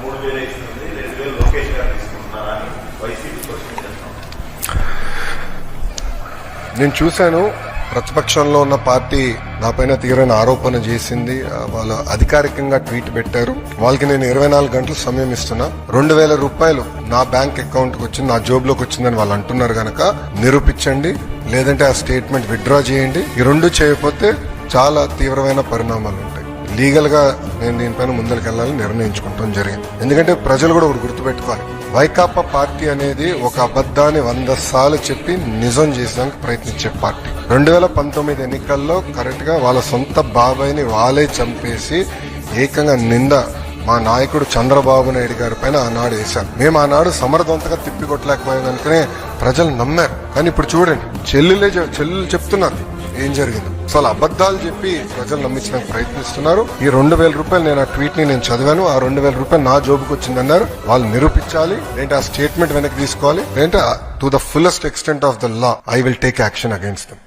3000 ఇస్తుంది, 2000 లోకేష్ గారు తీసుకుంటున్నారా అని వైసీపీ క్వశ్చన్ చేస్తాం. నేను చూశాను, ప్రతిపక్షంలో ఉన్న పార్టీ నాపైన తీవ్రమైన ఆరోపణ చేసింది. వాళ్ళు అధికారికంగా ట్వీట్ పెట్టారు. వాళ్ళకి నేను 24 గంటలు సమయం ఇస్తున్నా. 2000 రూపాయలు నా బ్యాంక్ అకౌంట్ కి వచ్చింది, నా జోబులోకి వచ్చిందని వాళ్ళు అంటున్నారు గనక నిరూపించండి, లేదంటే ఆ స్టేట్మెంట్ విత్డ్రా చేయండి. ఈ రెండు చేయకపోతే చాలా తీవ్రమైన పరిణామాలు ఉంటాయి. లీగల్ గా నేను దీనిపైన ముందరికి వెళ్ళాలని నిర్ణయించుకుంటాం జరిగింది. ఎందుకంటే ప్రజలు కూడా ఒకటి గుర్తుపెట్టుకోవాలి, వైకాపా పార్టీ అనేది ఒక అబద్ధాన్ని 100 సార్లు చెప్పి నిజం చేసేందుకు ప్రయత్నించే పార్టీ. 2019 ఎన్నికల్లో కరెక్ట్ గా వాళ్ళ సొంత బాబాయిని వాళ్ళే చంపేసి ఏకంగా నింద మా నాయకుడు చంద్రబాబు నాయుడు గారి పైన ఆనాడు వేశారు. మేము ఆనాడు సమర్థవంతంగా తిప్పికొట్టలేకపోయాం కనుకనే ప్రజలు నమ్మారు. కానీ ఇప్పుడు చూడండి, చెల్లెలు చెప్తున్నారు ఏం జరిగింది. అసలు అబద్ధాలు చెప్పి ప్రజలు నమ్మించడానికి ప్రయత్నిస్తున్నారు. ఈ 2000 రూపాయలు నేను ఆ ట్వీట్ ని నేను చదివాను. ఆ 2000 రూపాయలు నా జోబుకి వచ్చిందన్నారు. వాళ్ళు నిరూపించాలి, లేదంటే ఆ స్టేట్మెంట్ వెనక్కి తీసుకోవాలి, లేదంటే to the fullest extent of the law I will take action against them.